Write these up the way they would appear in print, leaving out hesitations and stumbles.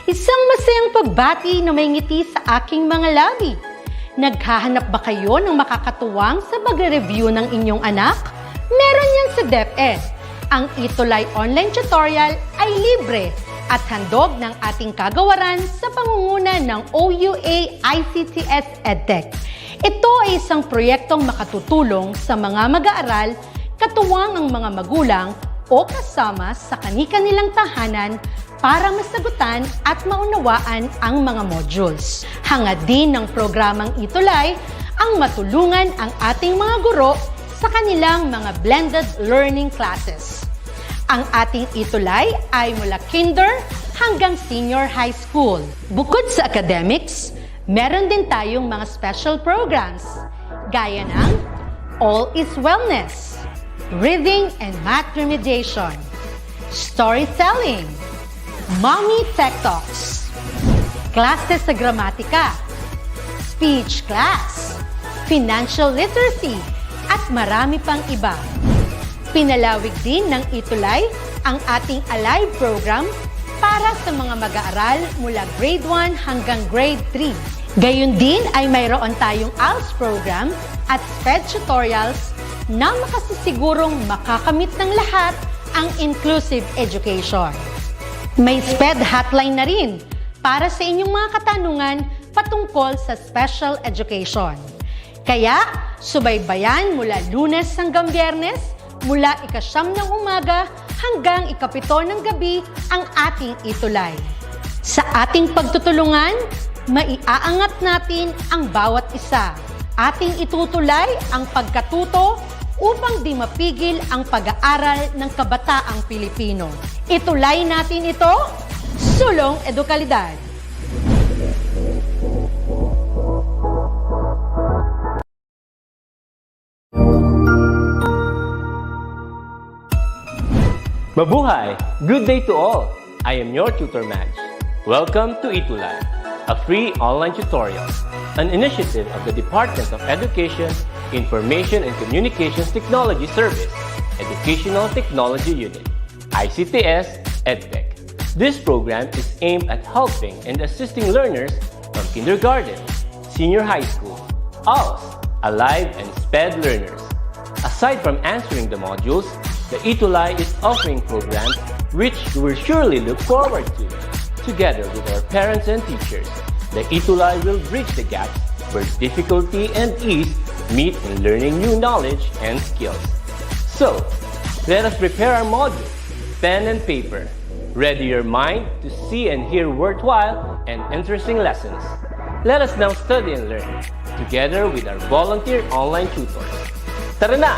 Isang masayang pagbati na may ngiti sa aking mga labi. Naghahanap ba kayo ng makakatuwang sa pagre-review ng inyong anak? Meron yan sa DepEd. Ang ETUlay online tutorial ay libre at handog ng ating kagawaran sa pangunguna ng OUA ICTS EdTech. Ito ay isang proyektong makatutulong sa mga mag-aaral, katuwang ang mga magulang o kasama sa kani-kanilang tahanan para masagutan at maunawaan ang mga modules. Hangad din ng programang ETUlay ang matulungan ang ating mga guro sa kanilang mga blended learning classes. Ang ating ETUlay ay mula kinder hanggang senior high school. Bukod sa academics, meron din tayong mga special programs gaya ng All is Wellness, Reading and Math Remediation, Storytelling, Mommy Tech Talks, Classes sa Gramatika, Speech Class, Financial Literacy, at marami pang iba. Pinalawig din ng ETUlay ang ating Alive program para sa mga mag-aaral mula grade 1 hanggang grade 3. Gayun din ay mayroon tayong ALS program at SPED tutorials na makasisigurong makakamit ng lahat ang inclusive education. May SPED hotline na rin para sa inyong mga katanungan patungkol sa special education. Kaya, subaybayan mula Lunes hanggang Biyernes, mula 9:00 ng umaga hanggang 7:00 ng gabi ang ating ETUlay. Sa ating pagtutulungan, maiaangat natin ang bawat isa. Ating itutulay ang pagkatuto upang di mapigil ang pag-aaral ng kabataang Pilipino. Itulay natin ito, sulong edukalidad. Mabuhay! Good day to all! I am your tutor Madge. Welcome to ETUlay, a free online tutorial, an initiative of the Department of Education, Information and Communications Technology Service, Educational Technology Unit, ICTS EdTech. This program is aimed at helping and assisting learners from kindergarten, senior high school, ALS, Alive and SPED learners. Aside from answering the modules, the ETUlay is offering programs which you will surely look forward to. Together with our parents and teachers, the ETUlay will bridge the gaps where difficulty and ease meet in learning new knowledge and skills. So, let us prepare our modules, pen and paper. Ready your mind to see and hear worthwhile and interesting lessons. Let us now study and learn, together with our volunteer online tutors. Tara na!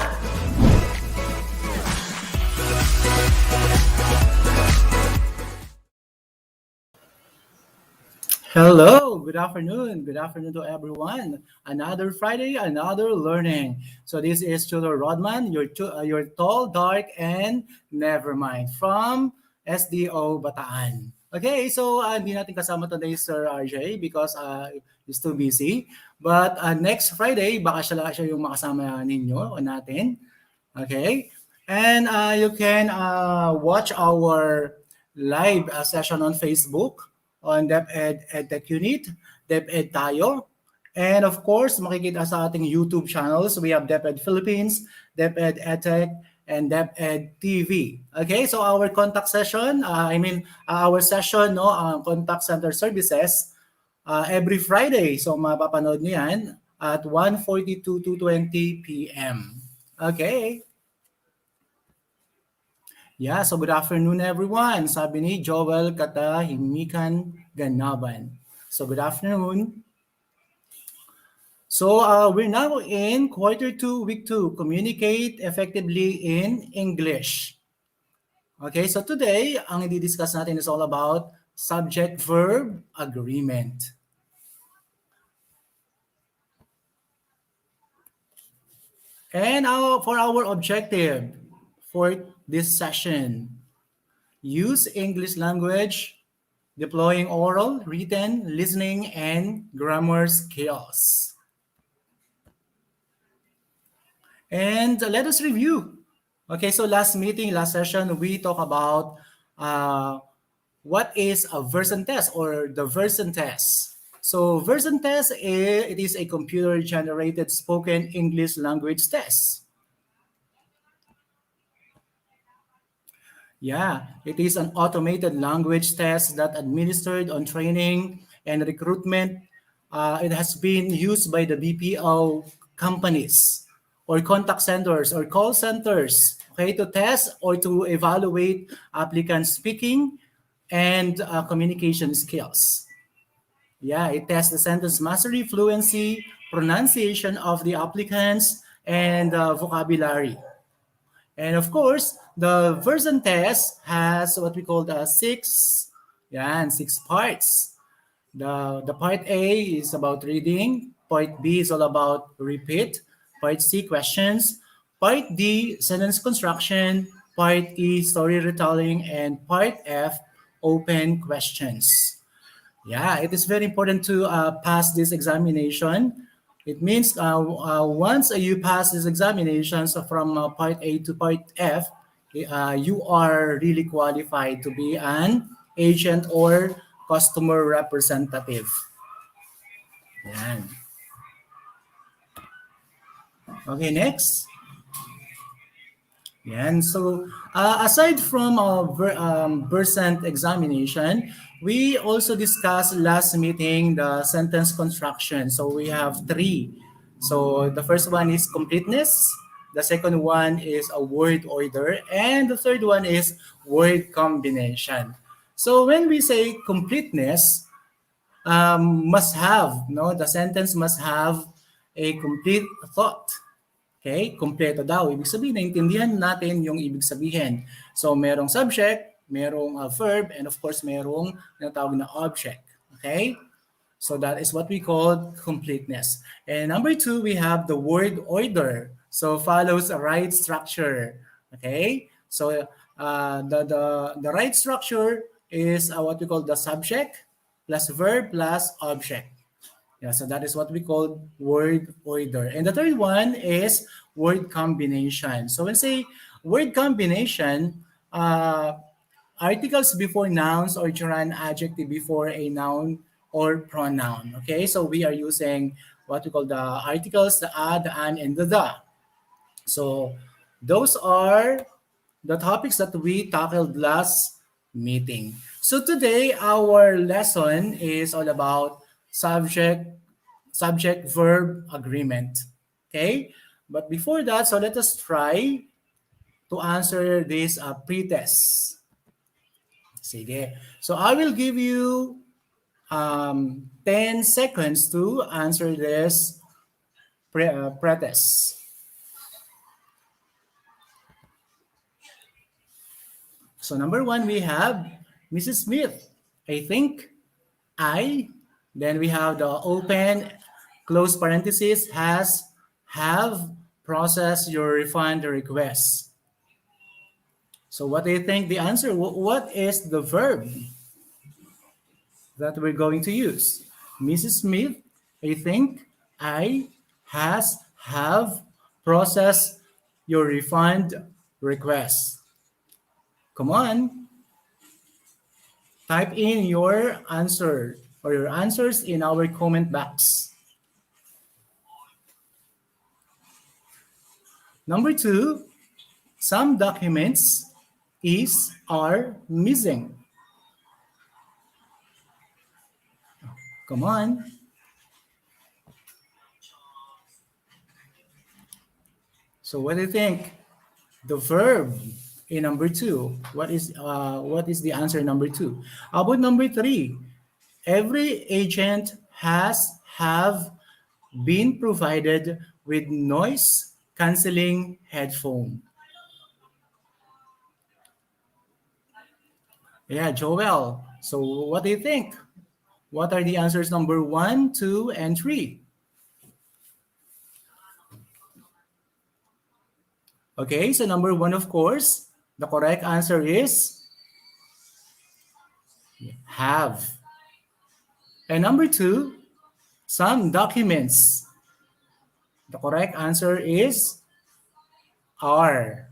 Hello, good afternoon. Good afternoon to everyone. Another Friday, another learning. So this is Tutor Rodman, your tall, dark, and never mind from SDO Bataan. Okay, so hindi natin kasama today Sir RJ because he's too busy. But next Friday, baka siya yung makasama ninyo o natin. Okay, and you can watch our live session on Facebook on DepEd EdTech Unit, DepEd Tayo. And of course, makikita sa ating YouTube channels. We have DepEd Philippines, DepEd EdTech, and DepEd TV. Okay, so our contact session, our session, contact center services, every Friday. So mapapanood niyo yan at 1:42 to 2:20 p.m. Okay. Yeah, so good afternoon everyone. Sabi ni Joel Katahimikan Ganaban. So good afternoon. So we're now in quarter 2, week 2, communicate effectively in English. Okay, so today, ang i-discuss natin is all about subject-verb agreement. And for our objective for this session, use English language, deploying oral, written, listening, and grammar skills. And let us review. Okay, so last session, we talked about what is a version test or the version test? So version test, it is a computer-generated spoken English language test. Yeah, it is an automated language test that administered on training and recruitment. It has been used by the BPO companies or contact centers or call centers, okay, to test or to evaluate applicants' speaking and communication skills. Yeah, it tests the sentence mastery, fluency, pronunciation of the applicants, and vocabulary. And of course, the version test has what we call the six parts. The part A is about reading, part B is all about repeat, part C questions, part D sentence construction, part E story retelling, and part F open questions. Yeah, it is very important to pass this examination. It means once you pass these examinations from part A to part F, you are really qualified to be an agent or customer representative. Yan. Okay, next. Yan. So, aside from percent examination, we also discussed last meeting the sentence construction. So, we have three. So, the first one is completeness. The second one is a word order. And the third one is word combination. So, when we say completeness, must have, no? The sentence must have a complete thought. Okay? Kompleto daw. Ibig sabihin, naintindihan natin yung ibig sabihin. So, merong subject, merong verb, and of course, merong tinatawag na object. Okay? So, that is what we call completeness. And number two, we have the word order. So, follows a right structure. Okay? So, the right structure is what we call the subject plus verb plus object. Yeah, so that is what we call word order. And the third one is word combination. So when say word combination, articles before nouns or gerund adjective before a noun or pronoun. Okay, so we are using what we call the articles, the a, the an, and the the. So those are the topics that we tackled last meeting. So today our lesson is all about subject-verb agreement. Okay? But before that, so let us try to answer this pre-test. Sige. So I will give you 10 seconds to answer this pre-test. So number one, we have Mrs. Smith. I think, I. Then we have the open, close parenthesis, has, have, process your refund request. So what do you think the answer? What is the verb that we're going to use? Mrs. Smith, I think, I, has, have, process your refund request. Come on. Type in your answer or your answers in our comment box. Number two, some documents are missing. Come on. So what do you think? The verb in number two. What is the answer number two? How about number three? Every agent have been provided with noise canceling headphone. Yeah, Joel. So what do you think? What are the answers number 1, 2, and 3? Okay, so number 1, of course, the correct answer is have. And number 2, some documents. The correct answer is are.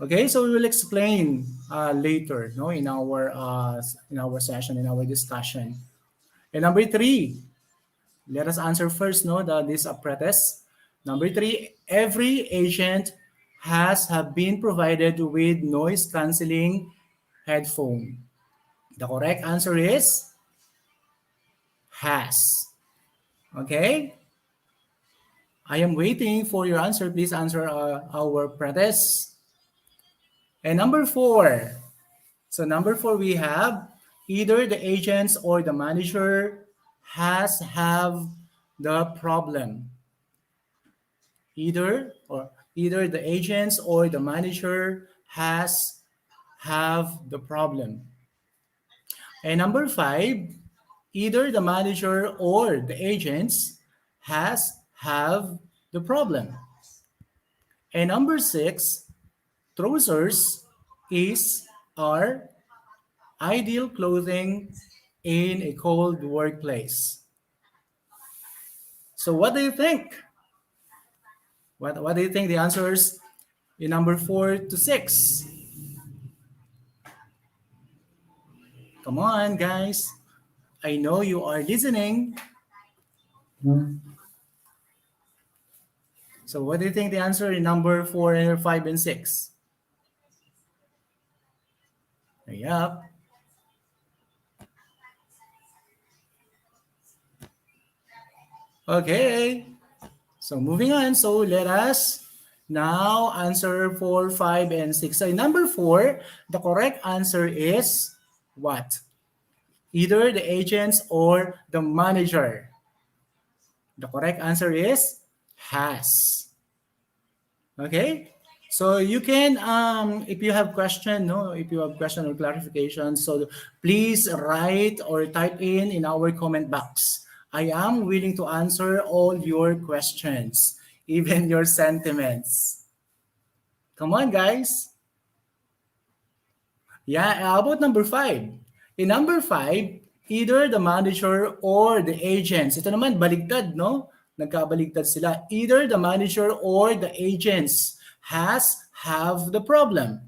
Okay, so we will explain later, no, in our session, in our discussion. And number three, let us answer first, no, this apprentice. Number three, every agent has have been provided with noise cancelling headphone. The correct answer is has. Okay, I am waiting for your answer. Please answer our apprentice. And number four. So number four, we have either the agents or the manager has have the problem. Either the agents or the manager has have the problem. And number five, either the manager or the agents has have the problem. And number six, trousers is are ideal clothing in a cold workplace. So what do you think? What do you think the answers in number 4 to 6? Come on, guys. I know you are listening. So what do you think the answer in number 4, 5, and 6? Yep. Okay. So moving on. So let us now answer 4, 5, and 6. So in number 4, the correct answer is what? Either the agents or the manager. The correct answer is has. Okay? So you can if you have question, no, if you have question or clarification, so please write or type in our comment box. I am willing to answer all your questions, even your sentiments. Come on, guys. Yeah, how about number 5? In number 5, either the manager or the agents. Ito naman, baligtad, no? Nagkabaligtad sila. Either the manager or the agents have the problem.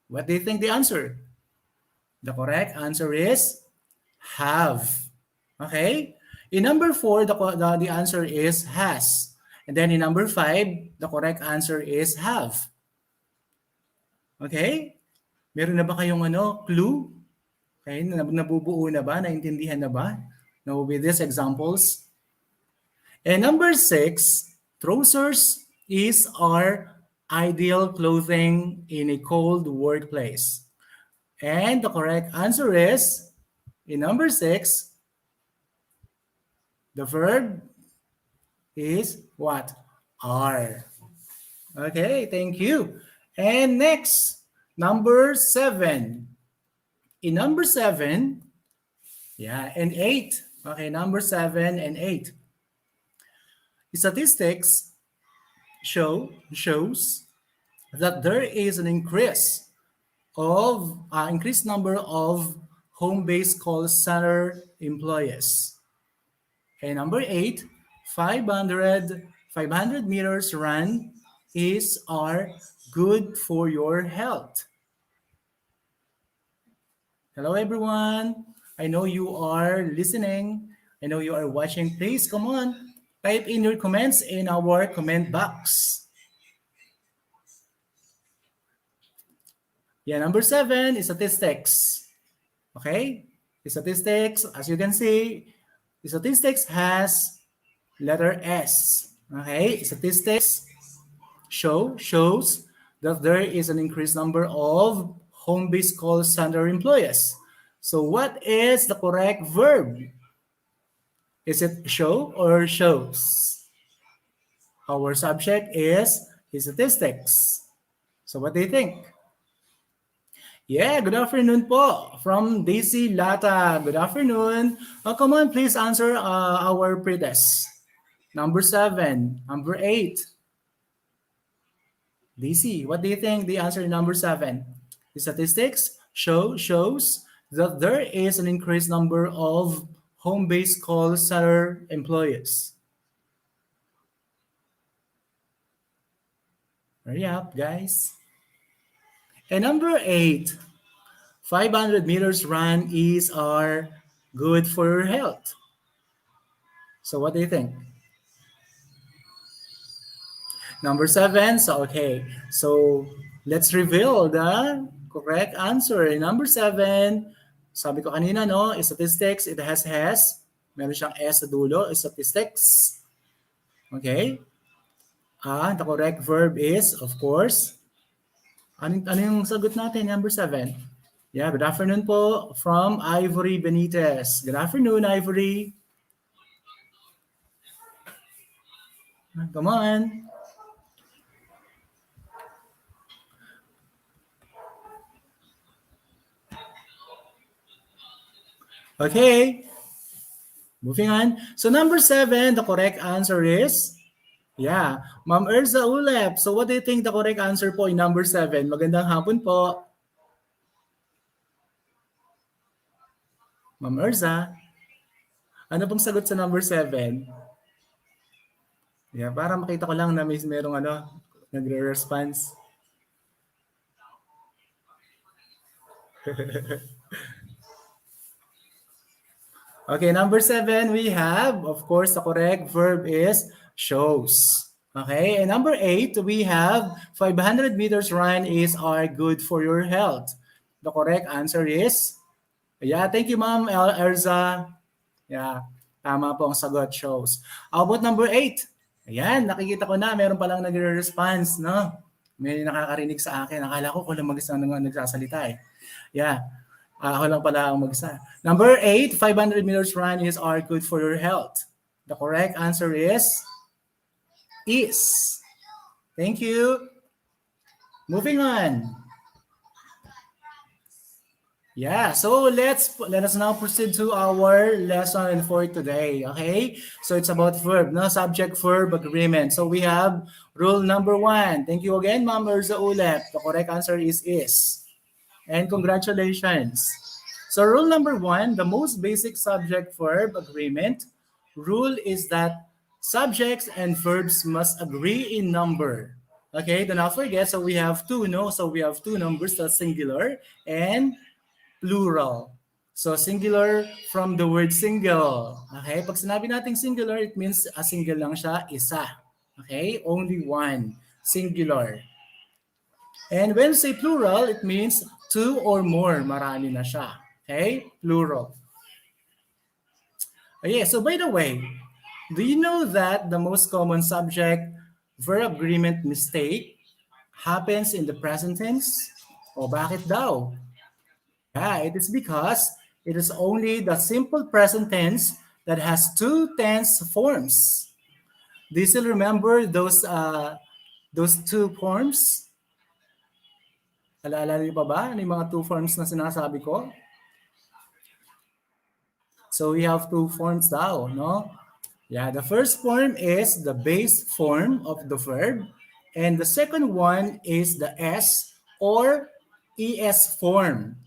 What do you think the answer? The correct answer is have. Okay? In number 4, the answer is has. And then in number 5, the correct answer is have. Okay? Meron na ba kayong clue? Okay, nabubuo na ba? Naintindihan na ba? Now with these examples. And number 6, trousers is our ideal clothing in a cold workplace. And the correct answer is, in number 6, the verb is what? Are. Okay, thank you. And next, number 7. In number 7, and 8. Okay, number 7 and 8. Statistics shows that there is an increased number of home-based call center employees. And number 8, 500 meters run are good for your health. Hello, everyone. I know you are listening. I know you are watching. Please, come on. Type in your comments in our comment box. Yeah, number 7 is statistics. Okay? Statistics, as you can see, statistics has letter S. Okay? Statistics shows that there is an increased number of home-based call center employees. So what is the correct verb? Is it show or shows? Our subject is statistics. So what do you think? Yeah, good afternoon po from DC Lata. Good afternoon. Come on, please answer our pre-test. Number 7, number 8. DC, what do you think the answer in number 7? The statistics shows that there is an increased number of home-based call center employees. Hurry up, guys. And number 8, 500 meters run is are good for your health. So what do you think? Number 7, so okay. So let's reveal the correct answer. Number 7, sabi ko kanina, no, statistics, it has. Meron siyang S sa dulo, statistics. Okay? The correct verb is, of course, ano yung sagot natin? Number 7. Yeah, good afternoon po from Ivory Benitez. Good afternoon, Ivory. Come on. Okay. Moving on. So number 7, the correct answer is, yeah, Ma'am Erza Ulep. So what do you think the correct answer po in number 7? Magandang hapon po. Ma'am Erza. Ano pong sagot sa number 7? Yeah, para makita ko lang na merong nagre-response. Okay, number 7, we have, of course, the correct verb is shows. Okay, and number 8, we have 500 meters run is are good for your health. The correct answer is, yeah, thank you, Ma'am Erza. Yeah, tama po ang sagot, shows. How about number 8? Ayan, nakikita ko na, meron palang nagre-response, no? May nakakarinig sa akin. Akala ko lang mag-isa nagsasalita eh. Yeah. Ako lang pala ang mag-isa. Number 8, 500 meters run is are good for your health. The correct answer is. Thank you. Moving on. Yeah, so let us now proceed to our lesson for today. Okay, so it's about verb, no, subject-verb agreement. So we have rule number 1. Thank you again, Ma'am Erza Ulep. The correct answer is. And congratulations. So rule number 1, the most basic subject-verb agreement rule is that subjects and verbs must agree in number. Okay, do not forget, so we have two, no? So we have two numbers, that's singular and plural. So singular from the word single. Okay, pag sinabi natin singular, it means a single lang siya, isa. Okay, only one, singular. And when we say plural, it means two or more, marami na siya. Okay, plural. Okay, so by the way, do you know that the most common subject-verb agreement mistake happens in the present tense? O bakit daw? Yeah, it is because it is only the simple present tense that has two tense forms. Do you still remember those two forms? Alala niyo pa ba yung mga two forms na sinasabi ko? So we have two forms daw, no? Yeah, the first form is the base form of the verb, and the second one is the S or ES form,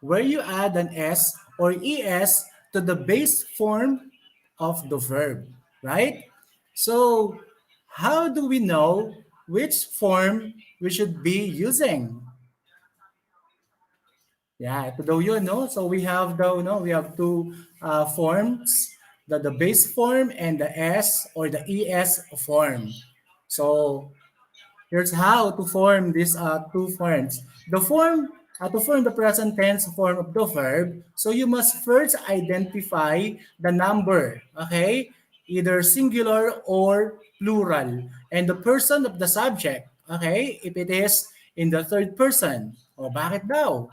where you add an S or ES to the base form of the verb, right? So how do we know which form we should be using? Yeah, ito daw yun, no? So we have we have two forms, the base form and the S or the ES form. So here's how to form these two forms. To form the present tense form of the verb, so you must first identify the number, okay? Either singular or plural. And the person of the subject, okay? If it is in the third person. O bakit daw?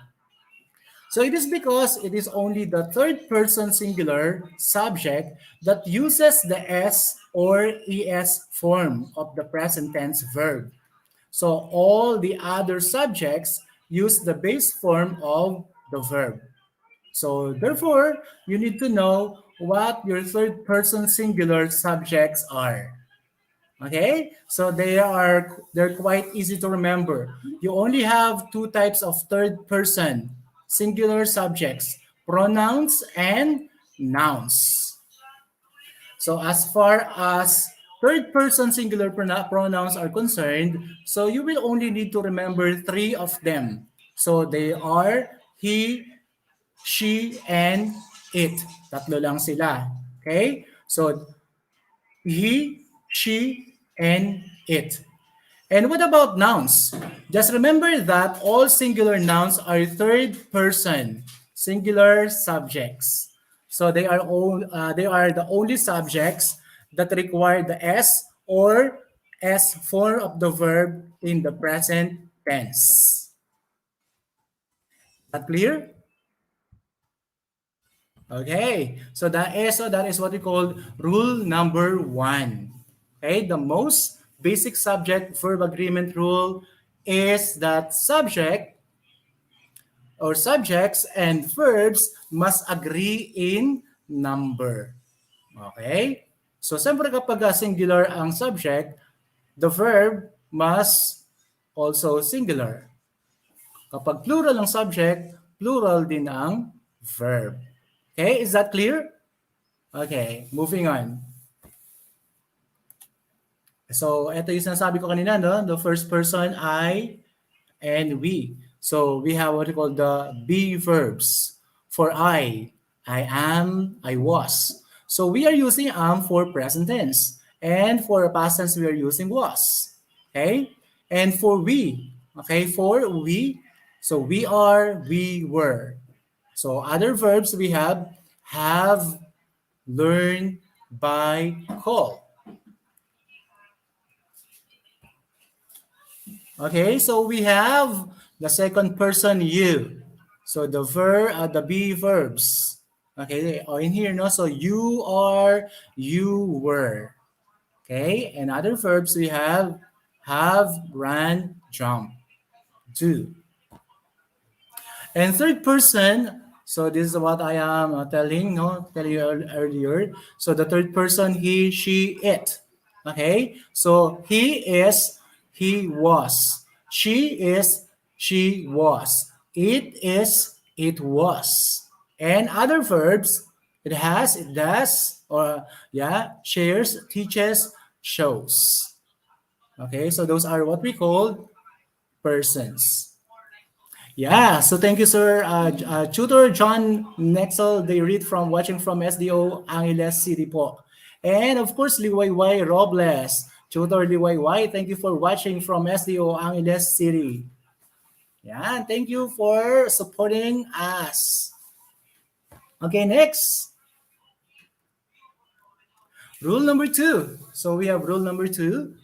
So it is because it is only the third person singular subject that uses the S or ES form of the present tense verb. So all the other subjects use the base form of the verb. So therefore, you need to know what your third person singular subjects are. Okay, so they're quite easy to remember. You only have two types of third person singular subjects, pronouns and nouns. So as far as third person singular pronouns are concerned, so you will only need to remember three of them. So they are he, she, and it. Tatlo lang sila. Okay? So he, she, and it. And what about nouns? Just remember that all singular nouns are third person singular subjects. So they are the only subjects that require the s or s form of the verb in the present tense. That clear? Okay, so that is what we call rule number 1. Okay, the most basic subject-verb agreement rule is that subject or subjects and verbs must agree in number. Okay? So, siyempre kapag singular ang subject, the verb must also singular. Kapag plural ang subject, plural din ang verb. Okay, is that clear? Okay, moving on. So, ito yung sinasabi ko kanina, no? The first person, I and we. So, we have what we call the be verbs. For I am, I was. So, we are using am for present tense. And for past tense, we are using was. Okay? And for we, okay, for we, so we are, we were. So, other verbs we have, learn, by, call. Okay, so we have the second person you. So the be verbs. Okay, in here, no? So you are, you were. Okay, and other verbs we have, ran, jump, do. And third person, so this is what I am telling you earlier. So the third person, he, she, it. Okay, so he is, he was. She is, she was. It is, it was. And other verbs, it has, it does, or shares, teaches, shows. Okay, so those are what we call persons. Yeah, so thank you, sir. Tutor John Nexel, they read from watching from SDO Angeles City po. And of course, Liwayway Robles. Tutor Liwayway, thank you for watching from SDO Angeles City. Yeah, thank you for supporting us. Okay, next. Rule number 2. So we have rule number 2.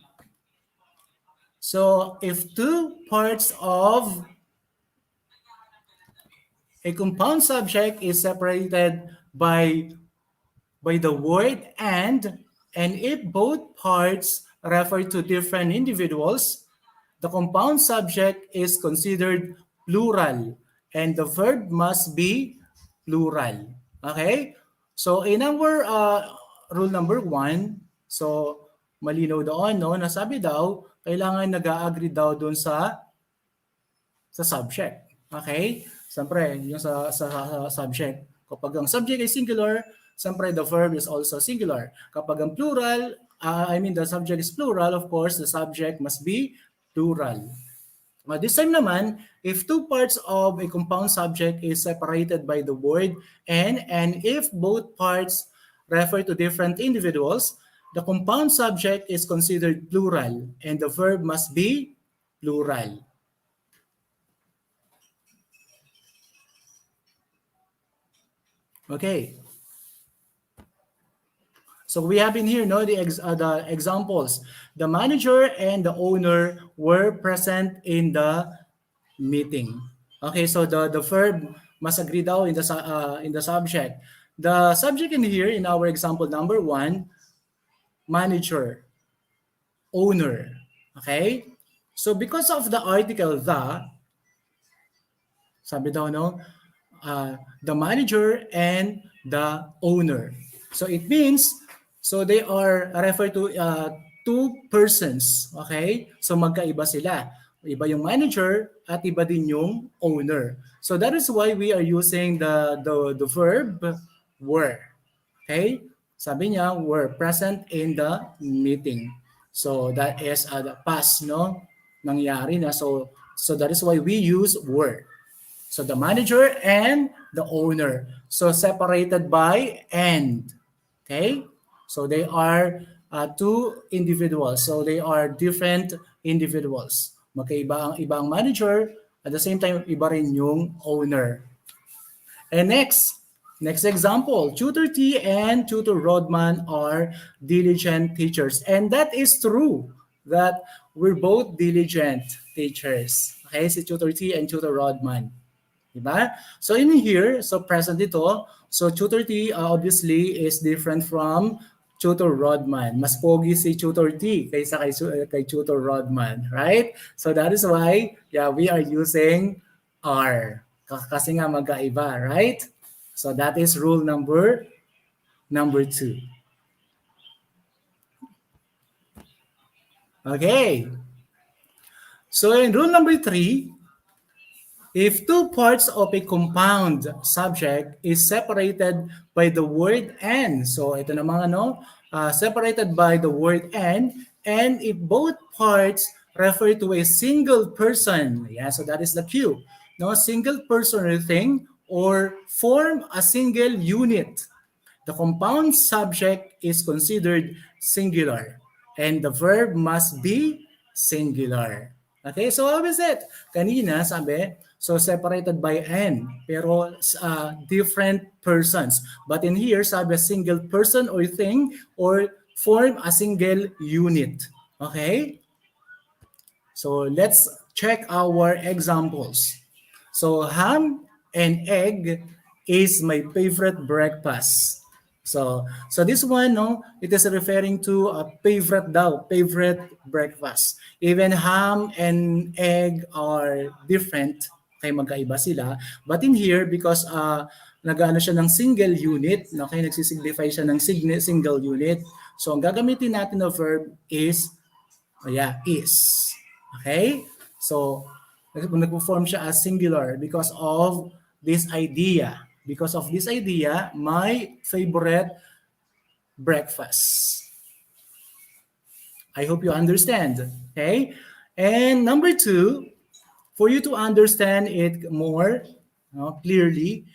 So if two parts of a compound subject is separated by the word and if both parts refer to different individuals, the compound subject is considered plural and the verb must be plural. Okay? So in our rule number 1, so malinaw doon, no? Nasabi daw, kailangan nag-agree daw doon sa subject. Okay? Siyempre, yung sa subject. Kapag ang subject is singular, siyempre the verb is also singular. Kapag ang plural, the subject is plural, of course, the subject must be plural. This time naman, if two parts of a compound subject is separated by the word and if both parts refer to different individuals, the compound subject is considered plural and the verb must be plural. Okay. So we have in here the examples. The manager and the owner were present in the meeting. Okay, so the verb must agree daw in the subject. The subject in here in our example number 1, manager, owner. Okay? So because of the article sabi daw the manager and the owner. So it means, so they are referred to two persons. Okay? So magkaiba sila. Iba yung manager at iba din yung owner. So that is why we are using the verb were. Okay? Sabi niya, were present in the meeting. So that is the past, no? Nangyari na. So that is why we use were. So the manager and the owner. So separated by and. Okay? So they are two individuals. So they are different individuals. Magkaiba ang ibang manager, at the same time, iba rin yung owner. And next example, Tutor T and Tutor Rodman are diligent teachers. And that is true that we're both diligent teachers. Okay, si Tutor T and Tutor Rodman. Diba? So in here, so present ito. So Tutor T obviously is different from Tutor Rodman. Mas pogi si Tutor T kaysa kay Tutor Rodman, right? So that is why, yeah, we are using are. Kasi nga magkaiba, right? So that is rule number 2. Okay. So in rule number 3, if two parts of a compound subject is separated by the word and, so ito namang separated by the word and if both parts refer to a single person, yeah, so that is the cue. No, single person or thing, or form a single unit. The compound subject is considered singular and the verb must be singular. Okay, so how is it? Kanina sabi, so separated by and, pero different persons. But in here, sabi single person or thing or form a single unit. Okay? So let's check our examples. So ham and egg is my favorite breakfast. So this one, no, it is referring to a favorite breakfast. Even ham and egg are different, kaya magkaiba sila. But in here, because nag-ano siya ng single unit, no, kaya nagsisignify siya ng single unit. So ang gagamitin natin na verb is, is. Okay? So nag-form siya as singular because of this idea. Because of this idea, my favorite breakfast. I hope you understand. Okay? And number 2, for you to understand it more clearly,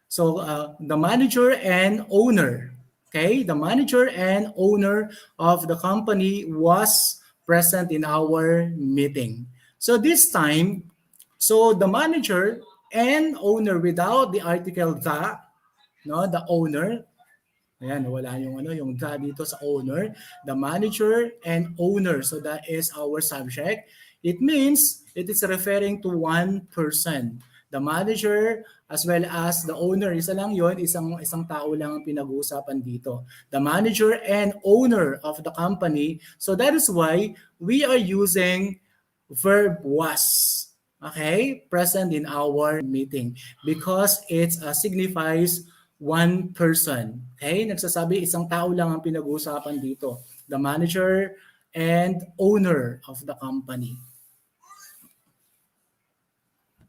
so the manager and owner, okay? The manager and owner of the company was present in our meeting. So this time, so the manager and owner without the article the owner. Ayan, wala yung the dito sa owner. The manager and owner. So that is our subject. It means it is referring to one person. The manager as well as the owner. Isa lang yon, isang tao lang ang pinag-uusapan dito. The manager and owner of the company. So that is why we are using verb was. Okay? Present in our meeting. Because it signifies one person. Okay? Nagsasabi, isang tao lang ang pinag-uusapan dito. The manager and owner of the company.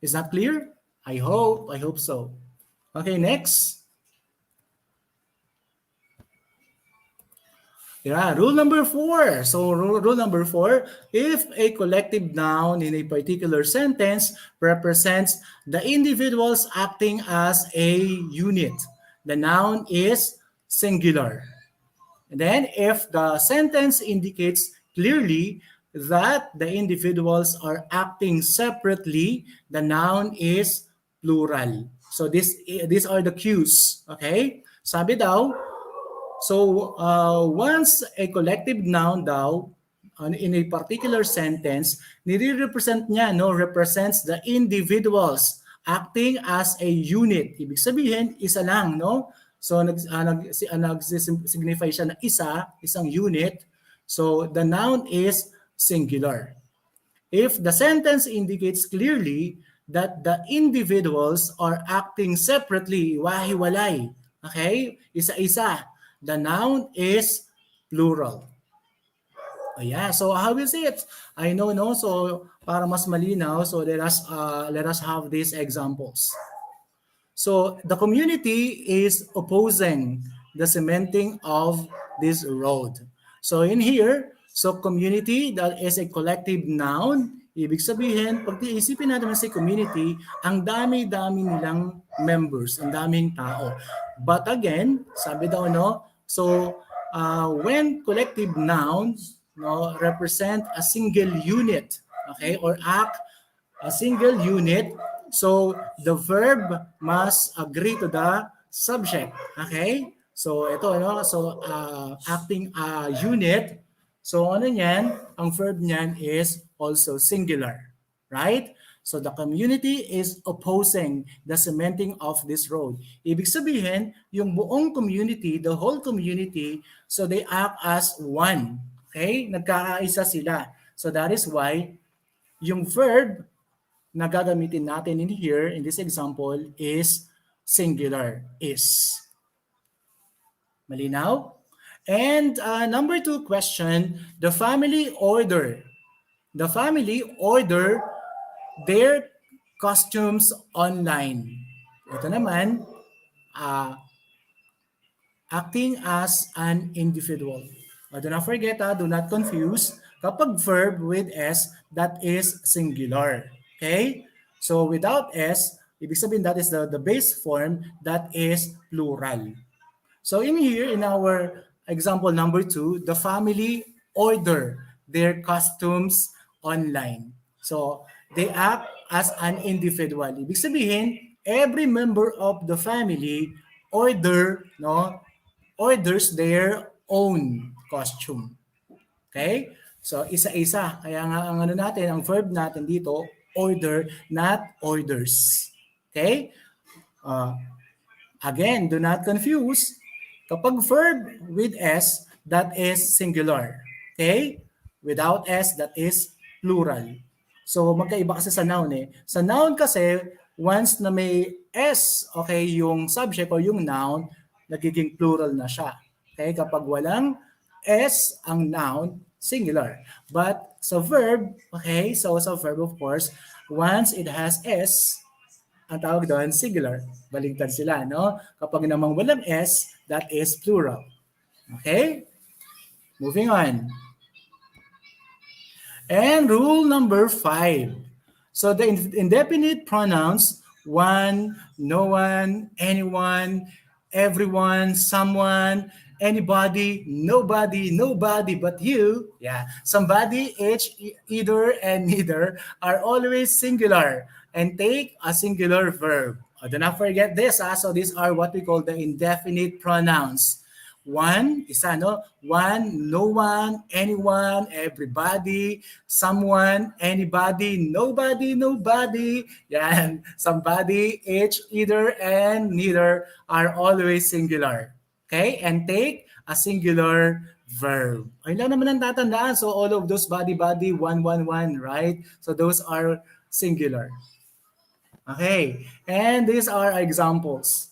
Is that clear? I hope so. Okay, next. Yeah, rule number 4. So rule number 4, if a collective noun in a particular sentence represents the individuals acting as a unit, the noun is singular. And then if the sentence indicates clearly that the individuals are acting separately, the noun is plural. So these are the cues. Okay? Sabi daw, so once a collective noun daw in a particular sentence, nire-represent niya, represents the individuals acting as a unit. Ibig sabihin, isa lang, no? So nag-signify siya na isang unit. So the noun is singular. If the sentence indicates clearly that the individuals are acting separately, wahiwalay, okay? Isa-isa. The noun is plural. Yeah, so how is it? I know, no? So para mas malinaw, so let us have these examples. So the community is opposing the cementing of this road. So in here, so community, that is a collective noun. Ibig sabihin, pag iisipin natin sa community, ang dami-dami nilang members, ang daming tao. But again, sabi daw, no, so when collective nouns, no, represent a single unit, okay, or act a single unit, so the verb must agree to the subject. Okay? So ito, ano, so acting a unit, so ano niyan, ang verb niyan is also singular. Right? So the community is opposing the cementing of this road. Ibig sabihin, yung buong community, the whole community, so they act as one. Okay? Nagkakaisa sila. So that is why yung verb na gagamitin natin in here, in this example, is singular, is. Malinaw? And number 2 question, the family order. The family order their costumes online. Ito naman, acting as an individual. Do not forget, do not confuse. Kapag verb with S, that is singular. Okay? So without S, ibig sabihin that is the base form, that is plural. So in here, in our example number 2, the family order their costumes online. So they act as an individual. Ibig sabihin, every member of the family orders their own costume. Okay? So isa-isa. Kaya nga ang ano natin, ang verb natin dito, order, not orders. Okay? Again, do not confuse. Kapag verb with S, that is singular. Okay? Without S, that is plural. So magkaiba kasi sa noun eh. Sa noun kasi, once na may S, okay, yung subject or yung noun, nagiging plural na siya. Okay? Kapag walang S ang noun, singular. But sa verb, okay, so sa verb of course, once it has S, ang tawag doon, singular. Baliktad sila, no? Kapag namang walang S, that is plural. Okay? Moving on. And rule number 5. So the indefinite pronouns, one, no one, anyone, everyone, someone, anybody, nobody but you, yeah, somebody, each, either, and neither are always singular and take a singular verb. Do not forget this. So these are what we call the indefinite pronouns. One, isa, no? One, no one, anyone, everybody, someone, anybody, nobody. Yan. Somebody, each, either, and neither are always singular. Okay? And take a singular verb. Ayun lang naman ang tatandaan. So all of those body, one, right? So those are singular. Okay. And these are examples.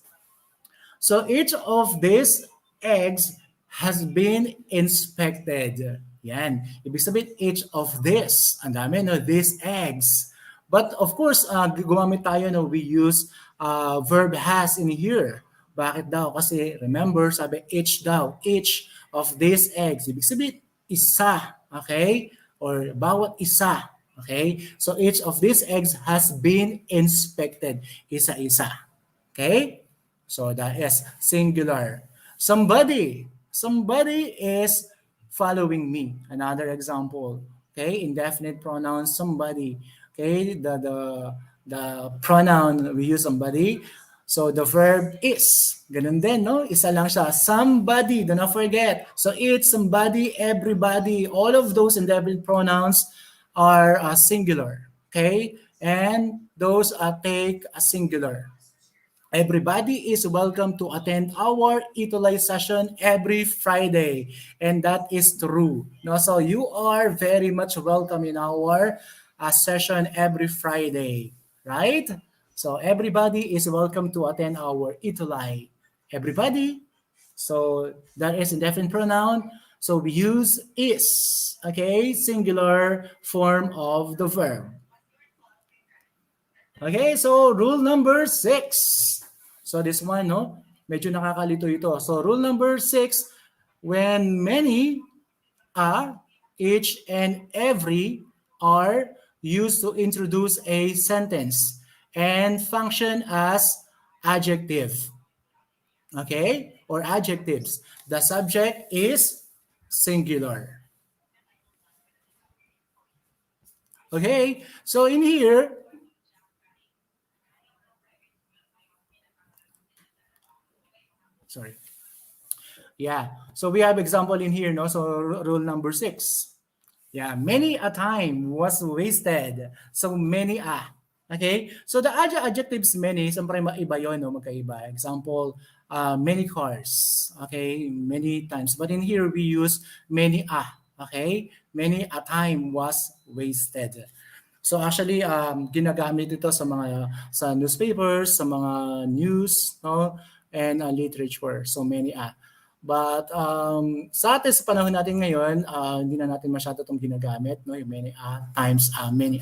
So each of these eggs has been inspected. Yan. Ibig sabihin, each of this. Ang dami, no? These eggs. But of course, gumamit tayo, no? We use verb has in here. Bakit daw? Kasi remember, sabi each daw. Each of these eggs. Ibig sabihin, isa. Okay? Or bawat isa. Okay? So each of these eggs has been inspected. Isa-isa. Okay? So that is singular. Somebody is following me. Another example. Okay, indefinite pronoun somebody. Okay, the pronoun we use somebody. So the verb is. Ganun din, no? Isa lang siya. Somebody, do not forget. So it's somebody, everybody. All of those indefinite pronouns are singular. Okay, and those take a singular. Everybody is welcome to attend our ETUlay session every Friday. And that is true. No? So you are very much welcome in our session every Friday. Right? So everybody is welcome to attend our ETUlay. Everybody. So that is indefinite pronoun. So we use is. Okay? Singular form of the verb. Okay, so rule number 6. So this one, no? Medyo nakakalito ito. So rule number 6, when many, a, each, and every are used to introduce a sentence and function as adjective. Okay? Or adjectives. The subject is singular. Okay? So in here, sorry. Yeah. So we have example in here, no? So rule number 6. Yeah, many a time was wasted. So many a. Okay? So the adjectives many, siyempre iba yun, no? Magkaiba. Example, many cars. Okay? Many times. But in here, we use many a. Okay? Many a time was wasted. So actually, ginagamit ito sa newspapers, sa mga news, no? And literature. So many a. But sa atin sa panahon natin ngayon, hindi na natin masyado itong ginagamit, no? Yung many times many.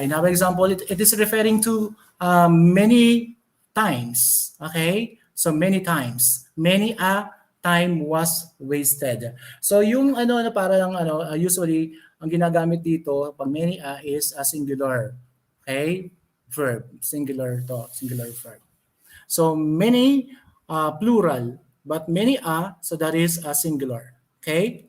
In our example, it is referring to many times. Okay? So many times. Many a time was wasted. So yung parang usually ang ginagamit dito pag many a is a singular. Okay? Verb. Singular to. Singular verb. So many plural, but many a, so that is a singular. Okay?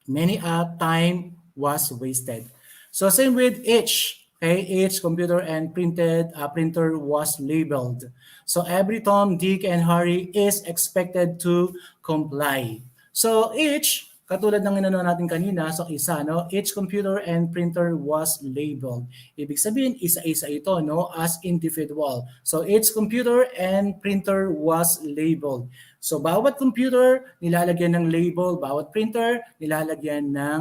Many a time was wasted. So same with each. Okay, each computer and printer was labeled. So every Tom, Dick, and Harry is expected to comply. So each, katulad ng inano natin kanina, so isa, no? Each computer and printer was labeled. Ibig sabihin, isa-isa ito, no? As individual. So each computer and printer was labeled. So bawat computer, nilalagyan ng label. Bawat printer, nilalagyan ng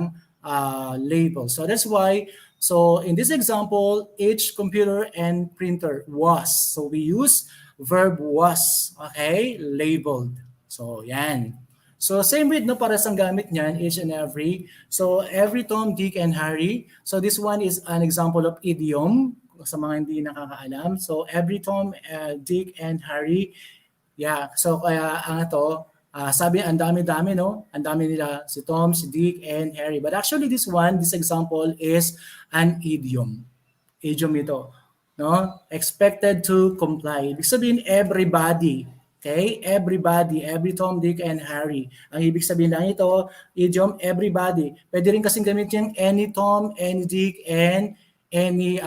label. So that's why, so in this example, each computer and printer was. So we use verb was, okay? Labeled. So yan. So same with, no, para sang gamit niyan, each and every. So every Tom, Dick, and Harry. So this one is an example of idiom sa mga hindi nakakaalam. So every Tom, Dick, and Harry. Yeah, so kaya ang ito, sabi ang dami-dami, no? Ang dami nila, si Tom, si Dick, and Harry. But actually this example is an idiom. Idiom ito, no? Expected to comply. Ibig sabihin everybody. Okay? Everybody, every Tom, Dick, and Harry. Ang ibig sabihin lang ito, idiom, everybody. Pwede rin kasing gamitin any Tom, any Dick, and any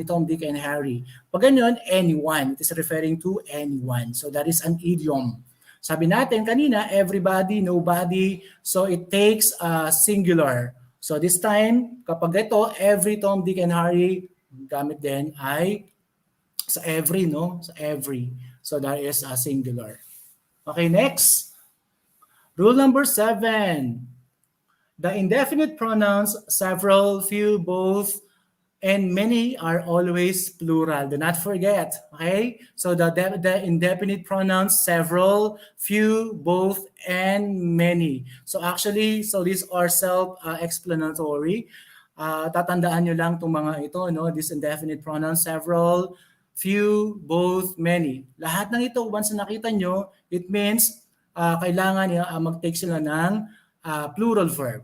Tom, Dick, and Harry. Pag ganyan, anyone. It is referring to anyone. So that is an idiom. Sabi natin kanina, everybody, nobody. So it takes a singular. So this time, kapag ito, every Tom, Dick, and Harry, gamit din ay sa every, no? Sa every. So that is a singular. Okay, next. Rule number 7. The indefinite pronouns several, few, both, and many are always plural. Do not forget, okay? So the indefinite pronouns several, few, both, and many. So actually, so these are self-explanatory. Tatandaan nyo lang itong mga ito, no? This indefinite pronouns several, few, both, many. Lahat ng ito, once na nakita nyo, it means kailangan mag-take sila ng plural verb.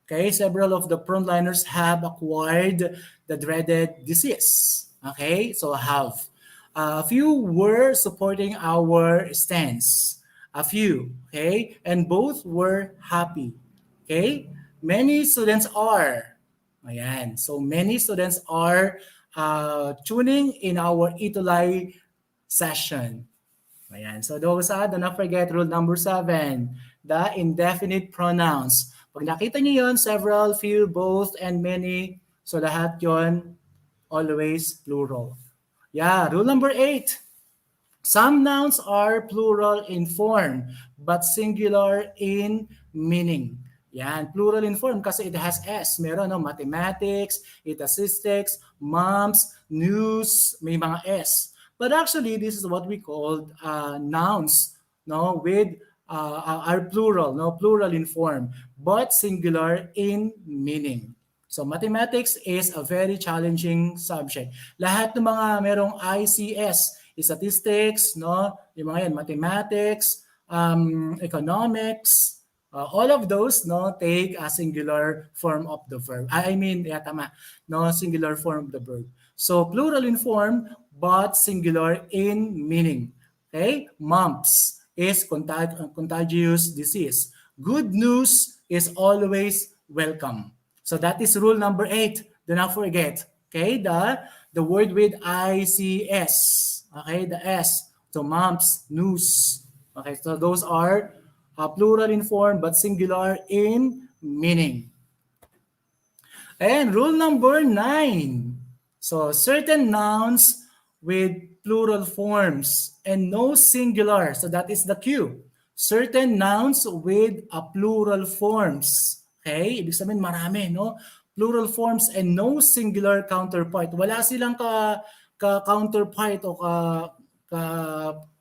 Okay, several of the frontliners have acquired the dreaded disease. Okay, so have. A few were supporting our stance. A few, okay, and both were happy. Okay, many students are. Ayan, so many students are tuning in our ETUlay session. Ayan, so those are, do not forget rule number 7, the indefinite pronouns. Pag nakita niyo yon, several, few, both, and many, so lahat yon always plural. Yeah, rule number 8. Some nouns are plural in form, but singular in meaning. Yan, plural in form kasi it has S. Meron, no? Mathematics, statistics, moms, news, may mga S. But actually, this is what we call nouns, no? With are plural, no? Plural in form, but singular in meaning. So mathematics is a very challenging subject. Lahat ng mga merong ICS, statistics, no? Yung mga yan, mathematics, economics, all of those, no, take a singular form of the verb. I mean, yeah, tama, no, singular form of the verb. So plural in form, but singular in meaning. Okay, mumps is contagious disease. Good news is always welcome. So that is rule number 8. Do not forget. Okay, the word with ICS. Okay, the S. So mumps, news. Okay, so those are plural in form but singular in meaning. And rule number 9. So certain nouns with plural forms and no singular. So that is the cue. Certain nouns with a plural forms. Okay? Ibig sabihin marami, no? Plural forms and no singular counterpart. Wala silang ka-counterpart o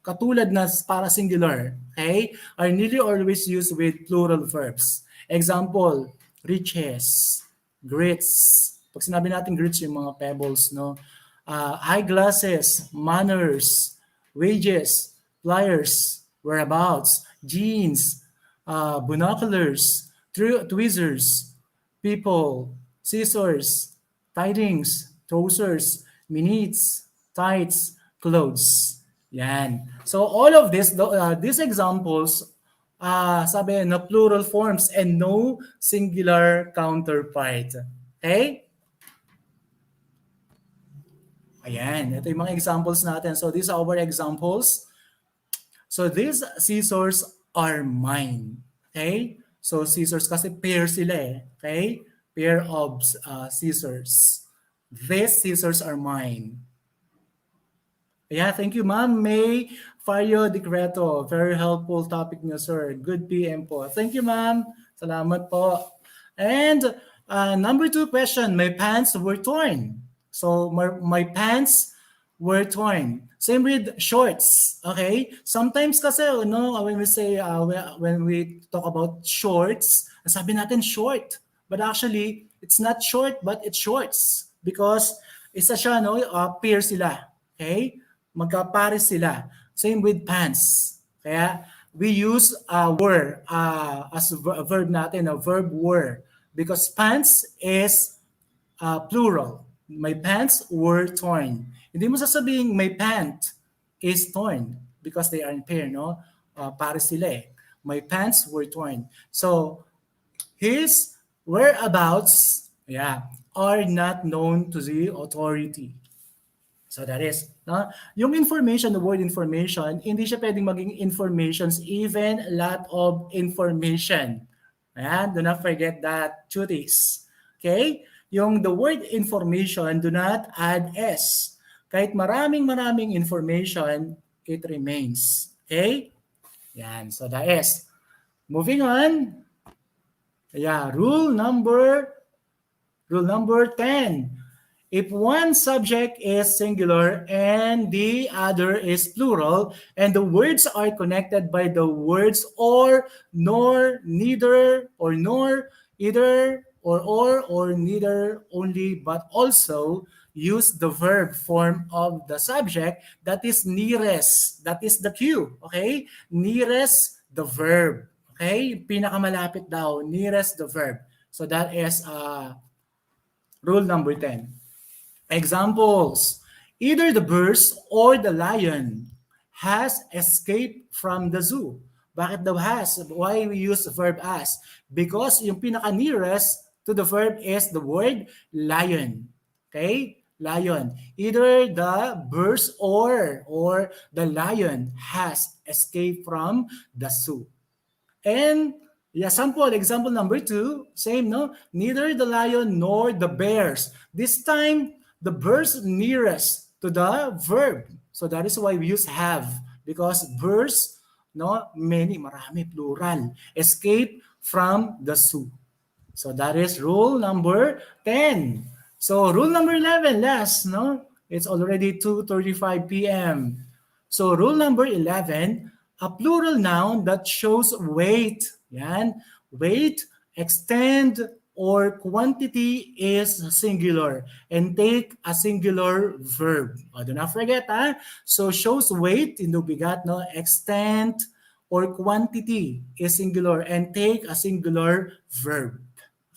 katulad na para singular. Okay? Are nearly always used with plural verbs. Example, riches, grits. Pag sinabi natin grits, yung mga pebbles, no? Eyeglasses, manners, wages, pliers, whereabouts, jeans, binoculars, tweezers, people, scissors, tidings, toasters, minutes, tights, clothes. Yan. So all of these examples, sabi na plural forms and no singular counterpart. Okay? Ayan, ito yung mga examples natin. So these are our examples. So these scissors are mine. Okay? So scissors kasi pair sila eh. Okay? Pair of scissors. These scissors are mine. Yeah, thank you, Ma'am May Fario Decreto. Very helpful topic niyo, sir. Good PM po. Thank you, Ma'am. Salamat po. And number 2 question, my pants were torn. So my pants were torn. Same with shorts. Okay? Sometimes kasi, no, when we say, when we talk about shorts, sabi natin short. But actually, it's not short, but it's shorts. Because isa siya, no, pair sila. Okay? Magkapares sila. Same with pants. Kaya we use were as a verb natin, a verb were. Because pants is plural. My pants were torn. Hindi mo sasabihin my pant is torn because they are in pair, no? Pares sila eh. My pants were torn. So his whereabouts, are not known to the authority. So that is, no? Yung information, the word information, hindi siya pwedeng maging informations, even a lot of information. Ayan, do not forget that, cuties. Okay? Yung the word information, do not add S. Kahit maraming information, it remains. Okay? Yan, so that is. Moving on. Yeah, rule number 10. If one subject is singular and the other is plural, and the words are connected by the words or, nor, neither, or nor, either, or neither only, but also use the verb form of the subject that is nearest. That is the cue. Okay? Nearest the verb. Okay? Pinakamalapit daw. Nearest the verb. So that is rule number 10. Examples. Either the birds or the lion has escaped from the zoo. Bakit daw has? Why we use the verb as? Because yung pinaka-nearest to the verb is the word lion. Okay? Lion. Either the birds or the lion has escaped from the zoo. And example number 2, same, no? Neither the lion nor the bears. This time, the birds nearest to the verb. So that is why we use have. Because birds, no, many, marami, plural, escape from the zoo. So that is rule number 10. So rule number 11, last, no? It's already 2:35 p.m. So rule number 11, a plural noun that shows weight. Yan. Weight, extend, or quantity is singular and take a singular verb. Do not forget, So shows weight, bigat, no? Extent or quantity is singular and take a singular verb.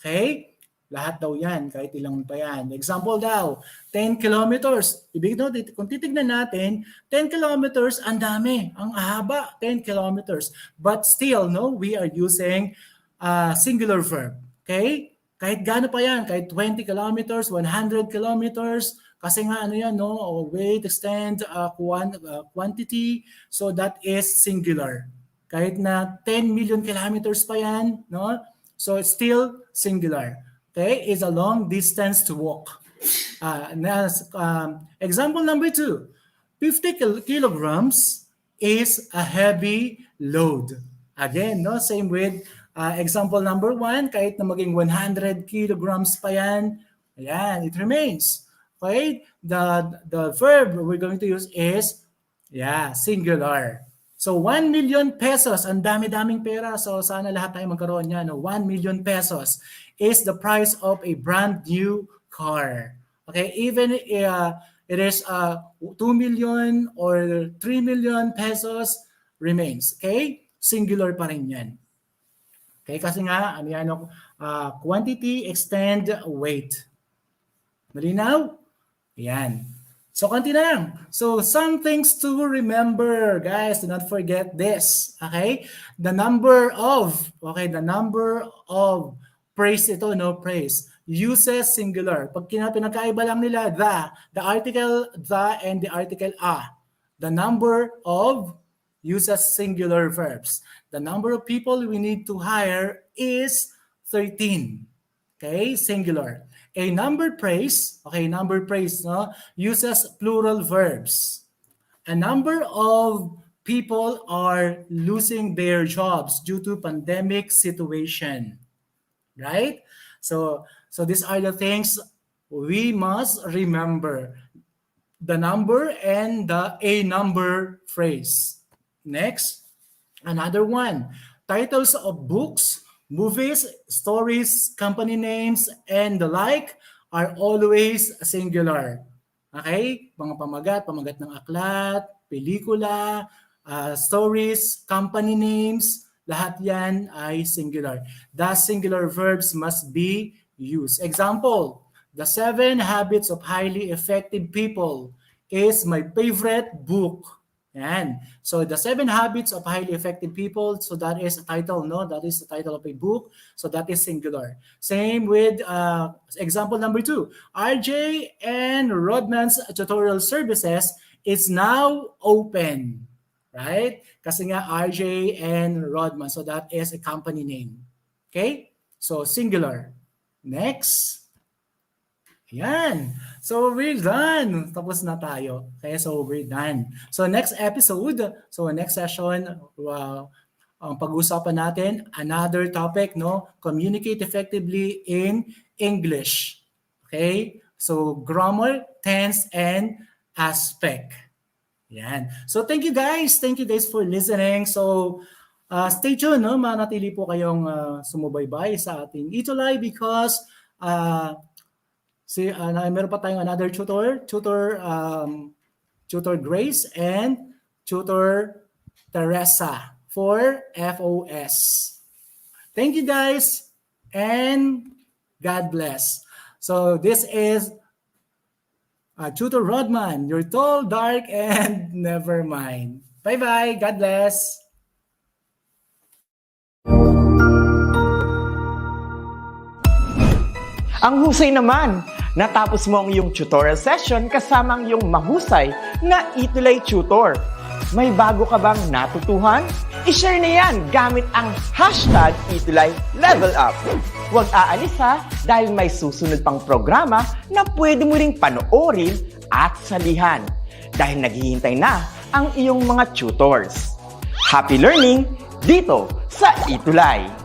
Okay? Lahat daw yan, kahit ilang pa yan. Example daw, 10 kilometers. Ibig no, kung titignan natin, 10 kilometers, ang dami, ang haba, 10 kilometers. But still, no, we are using singular verb. Okay? Kahit gaano pa yan, kahit 20 kilometers, 100 kilometers, kasi nga ano yan, no? Weight, extent, quantity, so that is singular. Kahit na 10 million kilometers pa yan, no? So it's still singular. Okay? It's a long distance to walk. Example number 2, 50 kilograms is a heavy load. Again, no? Same with example number 1, kahit na maging 100 kilograms pa yan, ayan, it remains. Okay? The verb we're going to use is, singular. So 1 million pesos, ang dami-daming pera. So sana lahat tayo magkaroon niya. No? 1 million pesos is the price of a brand new car. Okay? Even it is 2 million or 3 million pesos remains. Okay? Singular pa rin yan. Okay, kasi nga, quantity, extent, weight. Malinaw? Yan. So, konti na lang. So, some things to remember, guys. Do not forget this. Okay? The number of praise ito, no? Praise. Uses singular. Pag pinagkaiba lang nila, the article the and the article a. The number of uses singular verbs. The number of people we need to hire is 13. Okay, singular. A number praise, no, uses plural verbs. A number of people are losing their jobs due to pandemic situation. Right? So these are the things we must remember. The number and the a number phrase. Next, another one. Titles of books, movies, stories, company names, and the like are always singular. Okay? Mga pamagat ng aklat, pelikula, stories, company names, lahat yan ay singular. The singular verbs must be used. Example, The 7 Habits of Highly Effective People is my favorite book. Yan. So the 7 Habits of Highly Effective People, so that is a title, no? That is the title of a book. So that is singular. Same with example number 2. RJ and Rodman's tutorial services is now open. Right? Kasi nga RJ and Rodman. So that is a company name. Okay? So singular. Next. Yan. So we're done. Tapos na tayo. Okay, so we're done. So next episode, next session, ang pag-uusapan natin, another topic, no? Communicate effectively in English. Okay? So grammar, tense, and aspect. Yan. So thank you guys. Thank you guys for listening. So stay tuned, no? Manatili po kayong sumubaybay sa ating ETUlay because meron pa tayong another tutor Grace and tutor Teresa for FOS. Thank you guys and God bless. So this is Tutor Rodman, your tall, dark, and never mind. Bye-bye. God bless. Ang husay naman! Natapos mo ang iyong tutorial session kasama ang iyong mahusay na ETUlay tutor. May bago ka bang natutuhan? I-share na yan gamit ang hashtag ETUlay Level Up. Huwag aalis ha dahil may susunod pang programa na pwede mo ring panoorin at salihan dahil naghihintay na ang iyong mga tutors. Happy learning dito sa ETUlay!